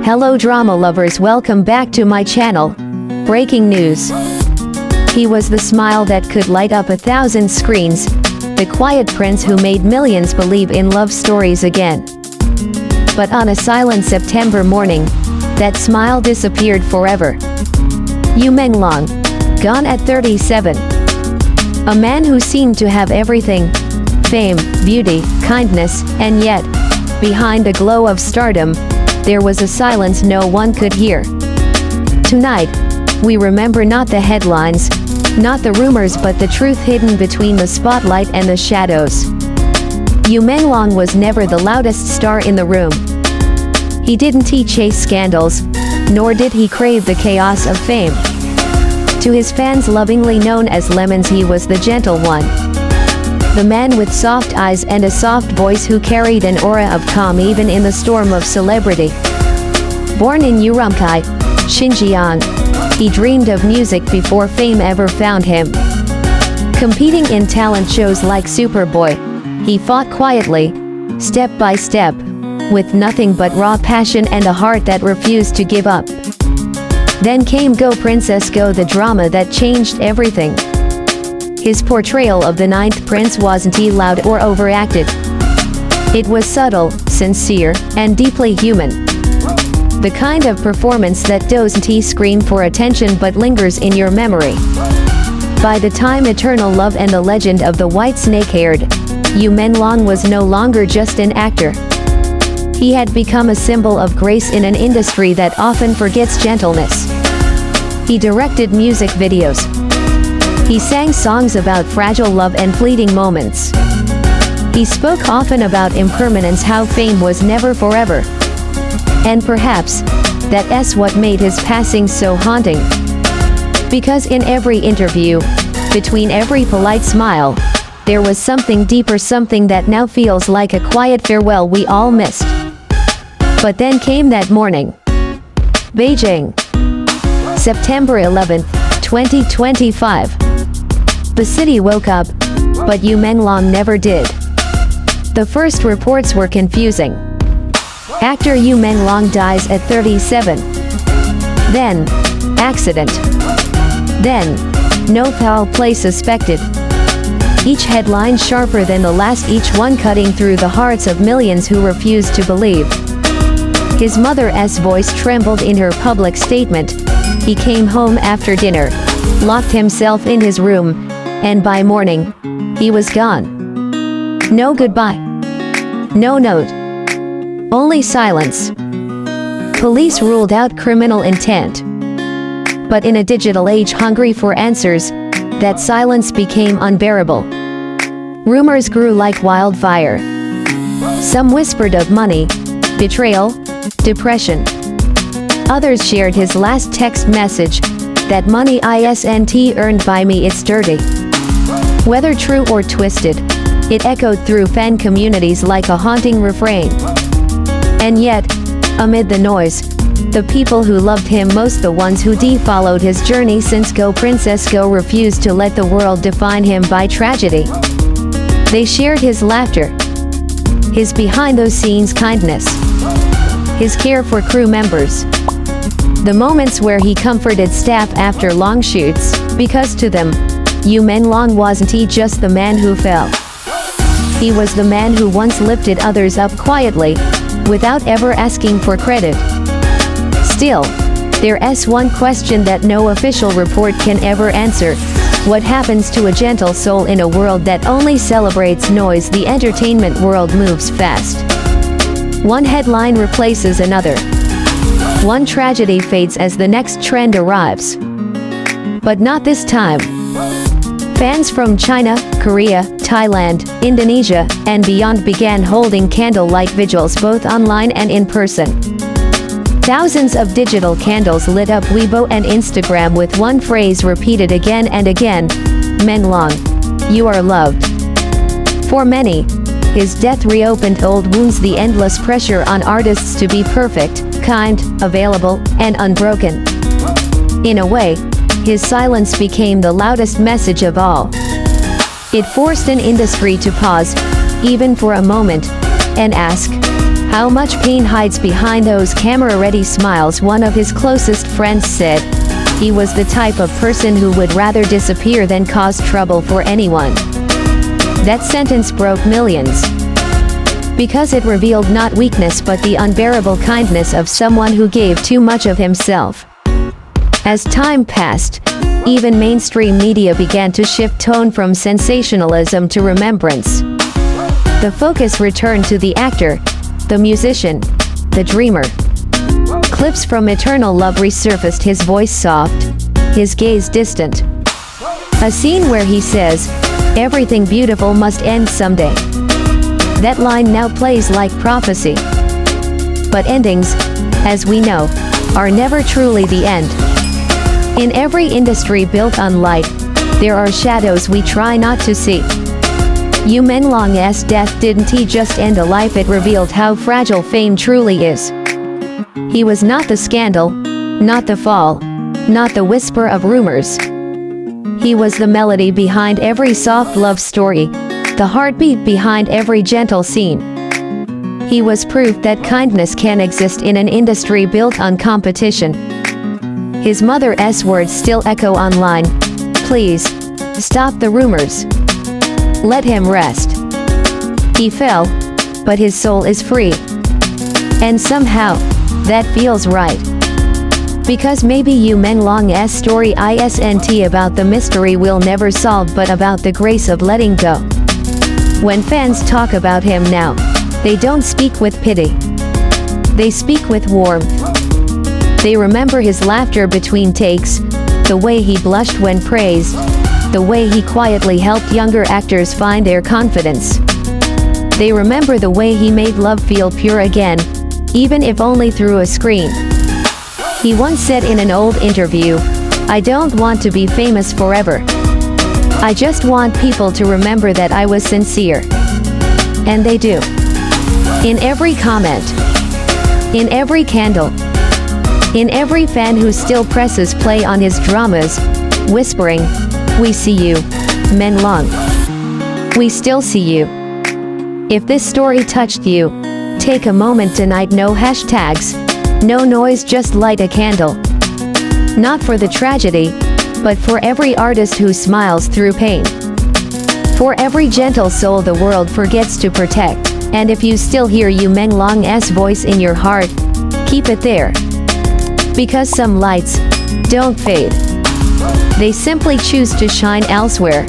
Hello drama lovers, welcome back to my channel. Breaking news. He was the smile that could light up 1,000 screens, the quiet prince who made millions believe in love stories again. But on a silent September morning, that smile disappeared forever. Menglong, gone at 37. A man who seemed to have everything: fame, beauty, kindness, and yet, behind the glow of stardom, there was a silence no one could hear. Tonight, we remember not the headlines, not the rumors, but the truth hidden between the spotlight and the shadows. Menglong was never the loudest star in the room. He didn't chase scandals, nor did he crave the chaos of fame. To his fans, lovingly known as Lemons, he was the gentle one. The man with soft eyes and a soft voice who carried an aura of calm even in the storm of celebrity. Born in Urumqi, Xinjiang, he dreamed of music before fame ever found him. Competing in talent shows like Superboy, he fought quietly, step by step, with nothing but raw passion and a heart that refused to give up. Then came Go Princess Go, the drama that changed everything. His portrayal of the ninth prince wasn't loud or overacted. It was subtle, sincere, and deeply human. The kind of performance that doesn't scream for attention but lingers in your memory. By the time Eternal Love and the Legend of the White Snake aired, Menglong was no longer just an actor. He had become a symbol of grace in an industry that often forgets gentleness. He directed music videos. He sang songs about fragile love and fleeting moments. He spoke often about impermanence, how fame was never forever. And perhaps, that's what made his passing so haunting. Because in every interview, between every polite smile, there was something deeper, something that now feels like a quiet farewell we all missed. But then came that morning. Beijing. September 11, 2025. The city woke up, but Menglong never did. The first reports were confusing. Actor Menglong dies at 37. Then, accident. Then, no foul play suspected. Each headline sharper than the last, each one cutting through the hearts of millions who refused to believe. His mother's voice trembled in her public statement. He came home after dinner, locked himself in his room, and by morning, he was gone. No goodbye. No note. Only silence. Police ruled out criminal intent. But in a digital age hungry for answers, that silence became unbearable. Rumors grew like wildfire. Some whispered of money, betrayal, depression. Others shared his last text message: "That money isn't earned by me, it's dirty." Whether true or twisted, it echoed through fan communities like a haunting refrain. And yet, amid the noise, the people who loved him most, the ones who followed his journey since Go Princess Go, refused to let the world define him by tragedy. They shared his laughter, his behind-the-scenes kindness, his care for crew members, the moments where he comforted staff after long shoots, because to them, Menglong wasn't just the man who fell. He was the man who once lifted others up quietly, without ever asking for credit. Still, there's one question that no official report can ever answer: what happens to a gentle soul in a world that only celebrates noise? The entertainment world moves fast. One headline replaces another. One tragedy fades as the next trend arrives. But not this time. Fans from China, Korea, Thailand, Indonesia, and beyond began holding candlelight vigils both online and in person. Thousands of digital candles lit up Weibo and Instagram with one phrase repeated again and again: "Menglong, you are loved." For many, his death reopened old wounds, the endless pressure on artists to be perfect, kind, available, and unbroken. In a way, his silence became the loudest message of all. It forced an industry to pause, even for a moment, and ask, How much pain hides behind those camera-ready smiles, one of his closest friends said. He was the type of person who would rather disappear than cause trouble for anyone. That sentence broke millions, because it revealed not weakness but the unbearable kindness of someone who gave too much of himself. As time passed, even mainstream media began to shift tone from sensationalism to remembrance. The focus returned to the actor, the musician, the dreamer. Clips from Eternal Love resurfaced, his voice soft, his gaze distant. A scene where he says, "Everything beautiful must end someday." That line now plays like prophecy. But endings, as we know, are never truly the end. In every industry built on light, there are shadows we try not to see. Menglong's death didn't just end a life, it revealed how fragile fame truly is. He was not the scandal, not the fall, not the whisper of rumors. He was the melody behind every soft love story, the heartbeat behind every gentle scene. He was proof that kindness can exist in an industry built on competition. His mother's words still echo online. Please, stop the rumors. Let him rest. He fell, but his soul is free. And somehow, that feels right. Because maybe Menglong's story isn't about the mystery we'll never solve, but about the grace of letting go. When fans talk about him now, they don't speak with pity. They speak with warmth. They remember his laughter between takes, the way he blushed when praised, the way he quietly helped younger actors find their confidence. They remember the way he made love feel pure again, even if only through a screen. He once said in an old interview, "I don't want to be famous forever. I just want people to remember that I was sincere." And they do. In every comment, in every candle, in every fan who still presses play on his dramas, whispering, "We see you, Menglong. We still see you." If this story touched you, take a moment tonight. No hashtags, no noise, just light a candle. Not for the tragedy, but for every artist who smiles through pain. For every gentle soul the world forgets to protect. And if you still hear Menglong's voice in your heart, keep it there. Because some lights don't fade. They simply choose to shine elsewhere.